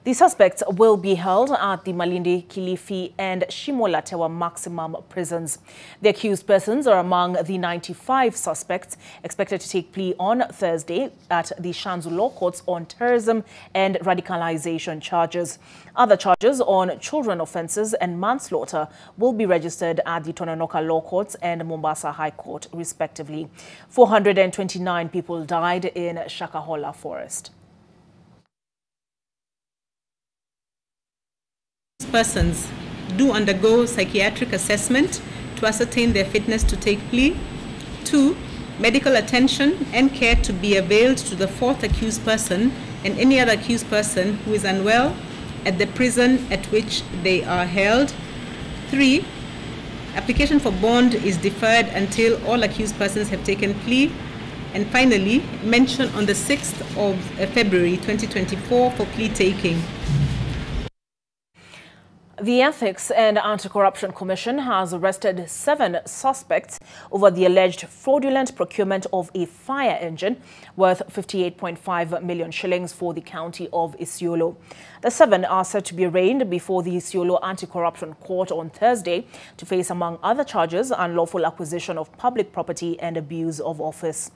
The suspects will be held at the Malindi, Kilifi and Shimolatewa maximum prisons. The accused persons are among the 95 suspects expected to take plea on Thursday at the Shanzu Law Courts on terrorism and radicalization charges. Other charges on children offences and manslaughter will be registered at the Tononoka Law Courts and Mombasa High Court, respectively. 429 people died in Shakahola Forest. Persons do undergo psychiatric assessment to ascertain their fitness to take plea. 2. Medical attention and care to be availed to the 4th accused person and any other accused person who is unwell at the prison at which they are held. 3. Application for bond is deferred until all accused persons have taken plea. And finally, mention on the 6th of February 2024 for plea taking. The Ethics and Anti-Corruption Commission has arrested 7 suspects over the alleged fraudulent procurement of a fire engine worth 58.5 million shillings for the county of Isiolo. The 7 are set to be arraigned before the Isiolo Anti-Corruption Court on Thursday to face, among other charges, unlawful acquisition of public property and abuse of office.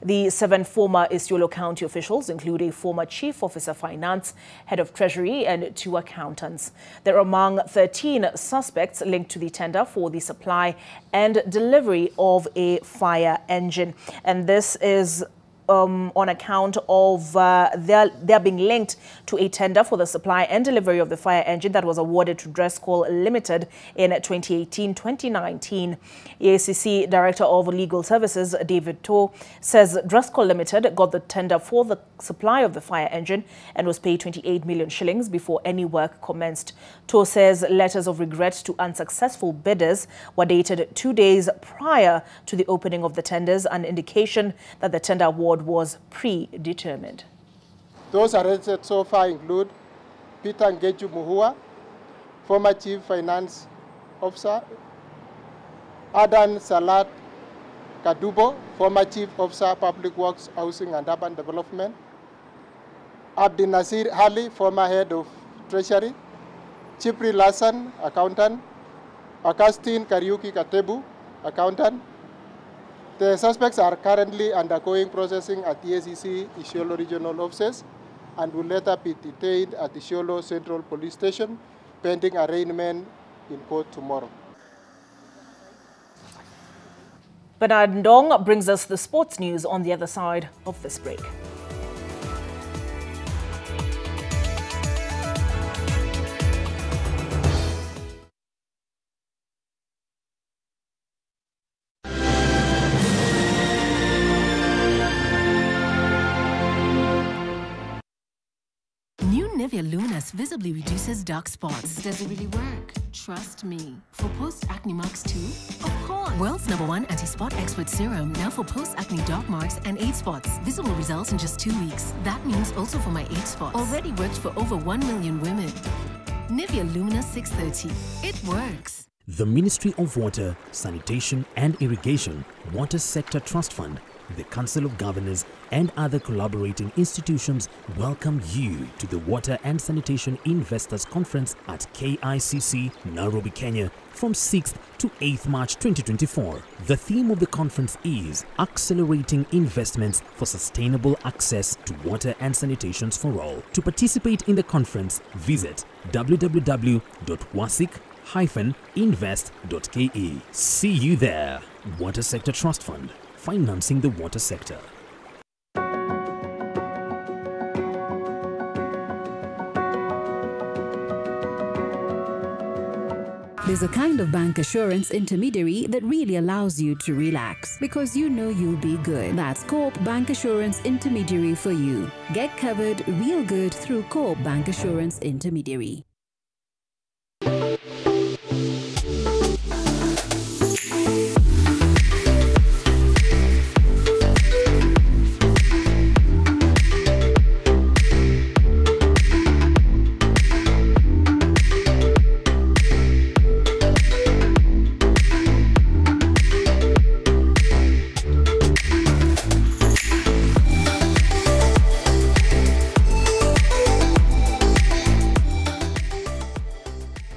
The 7 former Isiolo County officials include a former Chief Officer Finance, Head of Treasury and 2 accountants. They're among 13 suspects linked to the tender for the supply and delivery of a fire engine. And this is on account of they're being linked to a tender for the supply and delivery of the fire engine that was awarded to Dresscall Limited in 2018-2019. EACC Director of Legal Services, David To, says Dresscall Limited got the tender for the supply of the fire engine and was paid 28 million shillings before any work commenced. To says letters of regret to unsuccessful bidders were dated 2 days prior to the opening of the tenders, an indication that the tender award was predetermined. Those arrested so far include Peter Ngeju Muhua, former Chief Finance Officer, Adan Salat Kadubo, former Chief Officer, Public Works, Housing and Urban Development, Abdi Nasir Hali, former Head of Treasury, Chipri Lassan, Accountant, Augustine Kariuki Katebu, Accountant. The suspects are currently undergoing processing at EACC Isiolo Regional Offices and will later be detained at Isiolo Central Police Station, pending arraignment in court tomorrow. Bernard Ndong brings us the sports news on the other side of this break. Nivea Lunas visibly reduces dark spots. Does it really work? Trust me. For post-acne marks too? Of course. World's #1 anti-spot expert serum, now for post-acne dark marks and age spots. Visible results in just 2 weeks. That means also for my age spots. Already worked for over 1 million women. Nivea Lumina 630. It works. The Ministry of Water, Sanitation and Irrigation, Water Sector Trust Fund, the Council of Governors and other collaborating institutions welcome you to the Water and Sanitation Investors Conference at KICC, Nairobi, Kenya from 6th to 8th March 2024. The theme of the conference is Accelerating Investments for Sustainable Access to Water and Sanitation for All. To participate in the conference, visit www.wasic-invest.ke. See you there. Water Sector Trust Fund, financing the water sector. There's a kind of bank assurance intermediary that really allows you to relax because you know you'll be good. That's COR Bank Assurance Intermediary for you. Get covered real good through COR Bank Assurance Intermediary.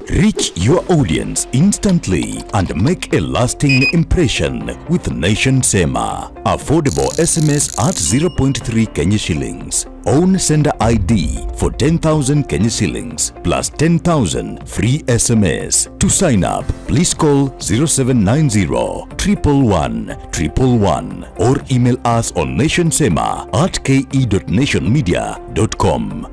Reach your audience instantly and make a lasting impression with Nation Sema. Affordable SMS at 0.3 Kenya shillings. Own sender ID for 10,000 Kenya shillings plus 10,000 free SMS. To sign up, please call 0790 111 111 or email us on nationsema@ke.nationmedia.com.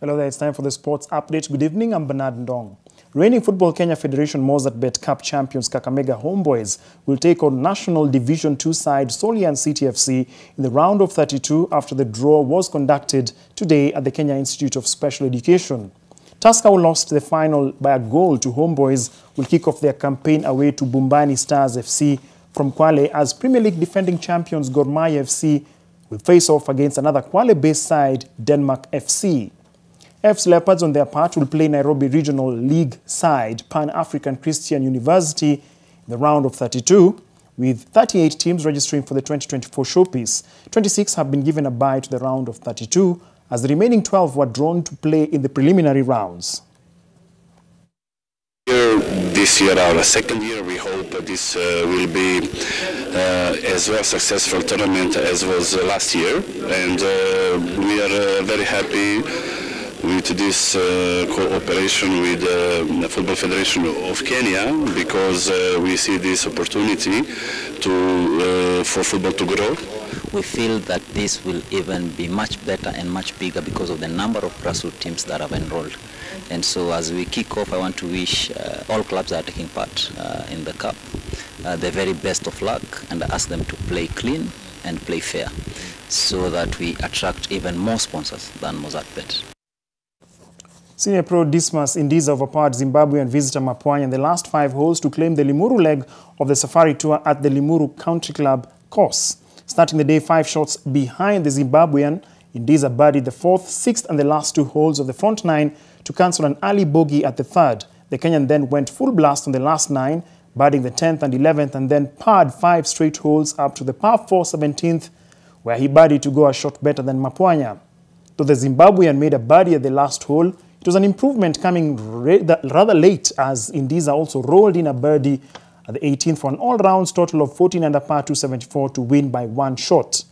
Hello there, it's time for the sports update. Good evening, I'm Bernard Ndong. Reigning Football Kenya Federation Mozartbet Cup champions Kakamega Homeboys will take on National Division 2 side Solian City FC in the round of 32 after the draw was conducted today at the Kenya Institute of Special Education. Tusker, who lost the final by a goal to Homeboys, will kick off their campaign away to Bumbani Stars FC from Kwale as Premier League defending champions Gor Mahia FC will face off against another Kwale-based side, Denmark FC. FC Leopards, on their part, will play Nairobi Regional League side Pan-African Christian University in the round of 32, with 38 teams registering for the 2024 showpiece. 26 have been given a bye to the round of 32, as the remaining 12 were drawn to play in the preliminary rounds. This year, our second year, we hope this will be as well successful tournament as was last year, and we are very happy with this cooperation with the Football Federation of Kenya, because we see this opportunity for football to grow. We feel that this will even be much better and much bigger because of the number of grassroots teams that have enrolled. And so as we kick off, I want to wish all clubs that are taking part in the cup the very best of luck, and ask them to play clean and play fair so that we attract even more sponsors than Mozartbet. Senior Pro Dismas Indiza overpowered Zimbabwean visitor Mapwanya in the last 5 holes to claim the Limuru leg of the Safari Tour at the Limuru Country Club course. Starting the day 5 shots behind the Zimbabwean, Indiza birdied the 4th, 6th and the last 2 holes of the front 9 to cancel an early bogey at the 3rd. The Kenyan then went full blast on the last 9, birding the 10th and 11th, and then parred 5 straight holes up to the par 4 17th, where he birdied to go a shot better than Mapwanya. Though the Zimbabwean made a birdie at the last hole, it was an improvement coming rather late, as Indiza also rolled in a birdie at the 18th for an all-rounds total of 14 under par 274 to win by 1 shot.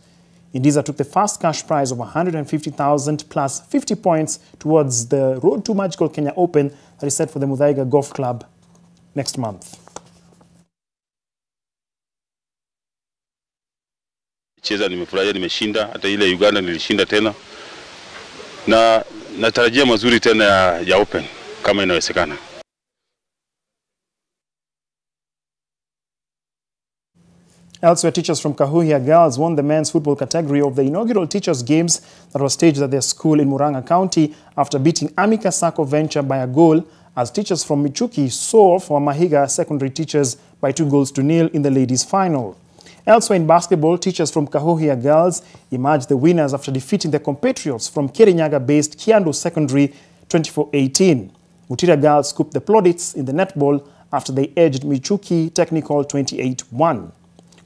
Indiza took the first cash prize of 150,000 plus 50 points towards the Road to Magical Kenya Open that is set for the Muthaiga Golf Club next month. Cheza nimefurahia, nimeshinda, hata ile Uganda nilishinda tena. Na natarajia mazuri tena ya Open kama inawezekana. Elsewhere, teachers from Kahuhia Girls won the men's football category of the inaugural Teachers' Games that was staged at their school in Murang'a County after beating Amica Sacco Venture by a goal, as teachers from Michuki saw for Mahiga secondary teachers by 2-0 in the ladies' final. Elsewhere in basketball, teachers from Kahuhia Girls emerged the winners after defeating the compatriots from Kirinyaga-based Kiandu Secondary 24-18. Mutira Girls scooped the plaudits in the netball after they edged Michuki Technical 28-1.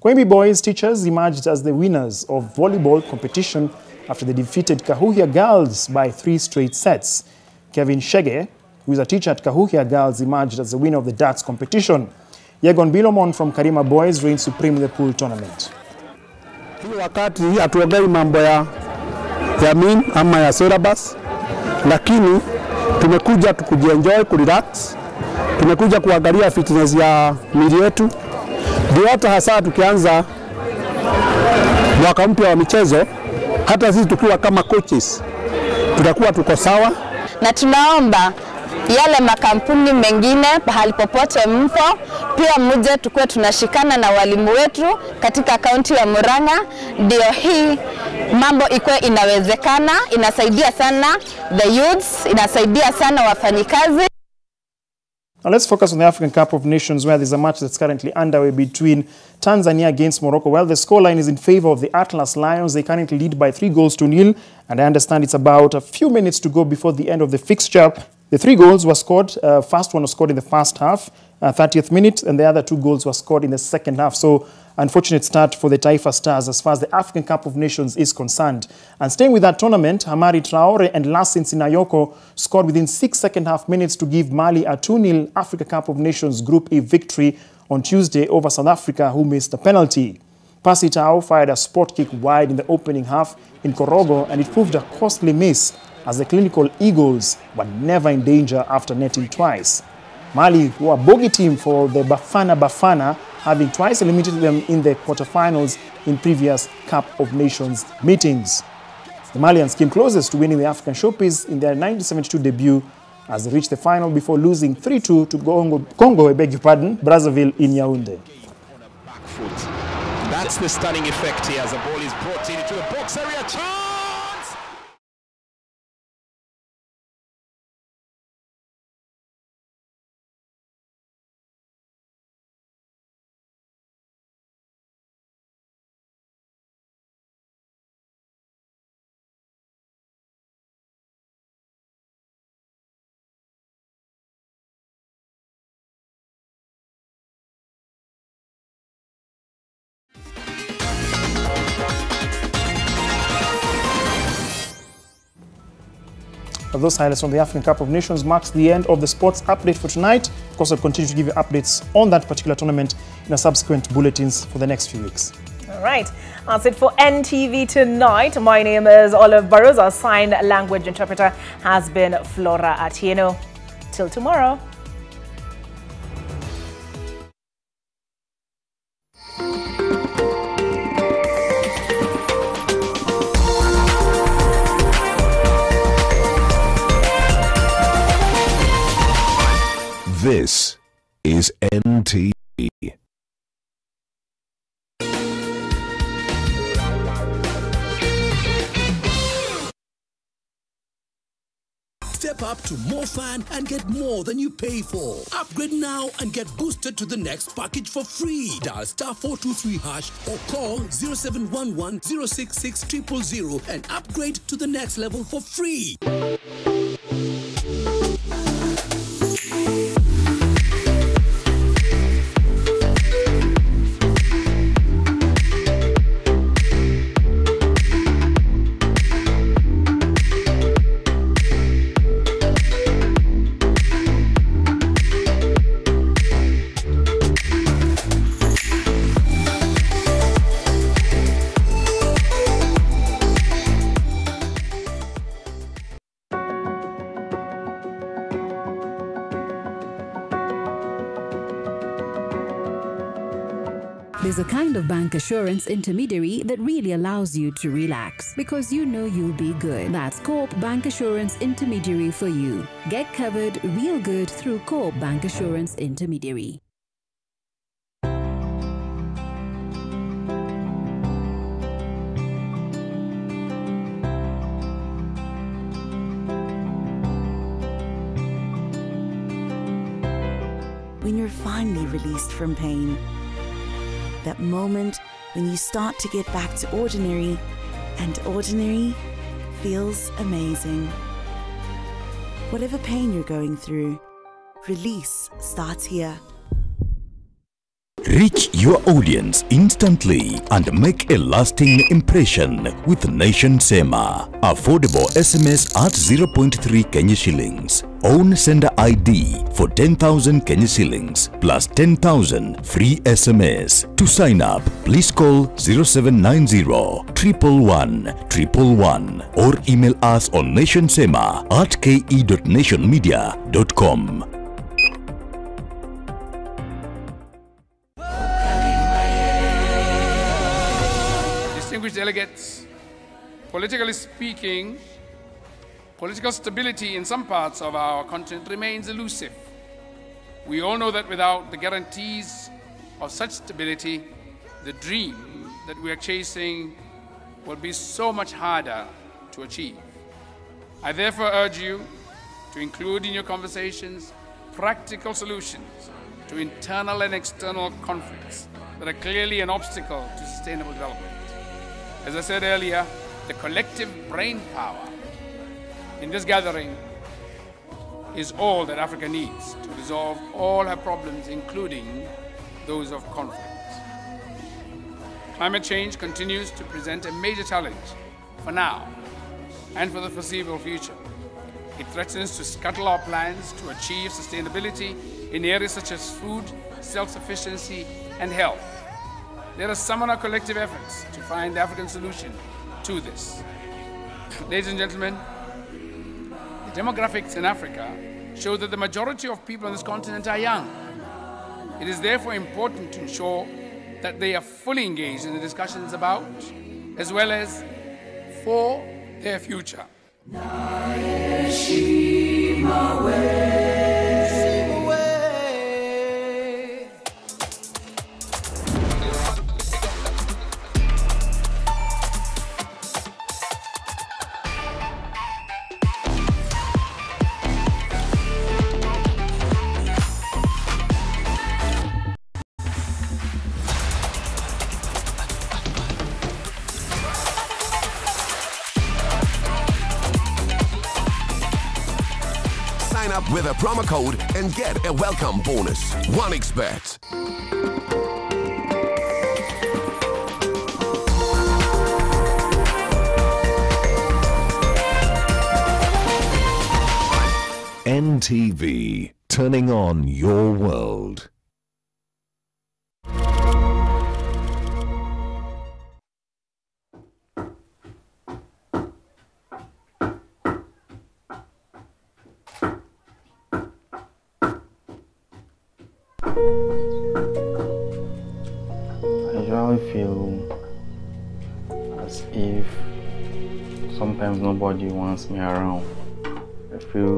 Kwembi Boys teachers emerged as the winners of volleyball competition after they defeated Kahuhia Girls by 3 straight sets. Kevin Shege, who is a teacher at Kahuhia Girls, emerged as the winner of the darts competition. Yegon Bilomon from Karima Boys reigned supreme in the pool tournament. Hii wakati hatuongei mambo ya min ama ya syllabus, lakini tumekuja tukujienjoy, kurelax, tumekuja kuangalia fitness ya miili yetu. Ndio hata hasa tukianza mwaka mpya wa michezo, hata sisi tukiwa kama coaches tutakuwa tuko sawa, na tunaomba yale makampuni mengine pahali popote mpo pia muje tukue tunashikana na walimu wetu katika kaunti ya Murang'a, ndio hii mambo ikue inawezekana. Inasaidia sana the youths, inasaidia sana wafanyikazi. Now let's focus on the African Cup of Nations, where there's a match that's currently underway between Tanzania against Morocco. Well, the scoreline is in favor of the Atlas Lions. They currently lead by 3-0, and I understand it's about a few minutes to go before the end of the fixture. The 3 goals were scored. First one was scored in the first half, 30th minute, and the other 2 goals were scored in the second half. So, unfortunate start for the Taifa Stars as far as the African Cup of Nations is concerned. And staying with that tournament, Hamari Traore and Lassin Sinayoko scored within 6 second-half minutes to give Mali a 2-0 Africa Cup of Nations Group E victory on Tuesday over South Africa, who missed a penalty. Pasi Tau fired a spot kick wide in the opening half in Korogo, and it proved a costly miss, as the clinical Eagles were never in danger after netting twice. Mali, who are a bogey team for the Bafana, having twice eliminated them in the quarterfinals in previous Cup of Nations meetings. The Malians came closest to winning the African showpiece in their 1972 debut as they reached the final before losing 3-2 to Congo, I beg your pardon, Brazzaville in Yaoundé. That's the stunning effect here as the ball is brought into the box area. Chance! Those highlights from the African Cup of Nations marks the end of the sports update for tonight. Of course, I'll continue to give you updates on that particular tournament in our subsequent bulletins for the next few weeks. All right, that's it for NTV Tonight. My name is Olive Burrows. Our sign language interpreter has been Flora Atieno. Till tomorrow. This is NTV. Step up to more fun and get more than you pay for. Upgrade now and get boosted to the next package for free. Dial *423# or call 0711 066 000 and upgrade to the next level for free. There's a kind of bank assurance intermediary that really allows you to relax because you know you'll be good. That's COR Bank Assurance Intermediary for you. Get covered real good through COR Bank Assurance Intermediary. When you're finally released from pain, that moment when you start to get back to ordinary, and ordinary feels amazing. Whatever pain you're going through, release starts here. Reach your audience instantly and make a lasting impression with Nation Sema. Affordable SMS at 0.3 Kenya shillings. Own sender ID for 10,000 Kenya shillings plus 10,000 free SMS. To sign up, please call 0790 111 111 or email us on nationsema@ke.nationmedia.com. Distinguished delegates, politically speaking, political stability in some parts of our continent remains elusive. We all know that without the guarantees of such stability, the dream that we are chasing will be so much harder to achieve. I therefore urge you to include in your conversations practical solutions to internal and external conflicts that are clearly an obstacle to sustainable development. As I said earlier, the collective brain power in this gathering is all that Africa needs to resolve all her problems, including those of conflict. Climate change continues to present a major challenge for now and for the foreseeable future. It threatens to scuttle our plans to achieve sustainability in areas such as food, self-sufficiency, and health. Let us summon our collective efforts to find the African solution to this. Ladies and gentlemen, the demographics in Africa show that the majority of people on this continent are young. It is therefore important to ensure that they are fully engaged in the discussions about, as well as for, their future. Sign up with a promo code and get a welcome bonus. 1xBet. NTV, turning on your world. I usually feel as if sometimes nobody wants me around. I feel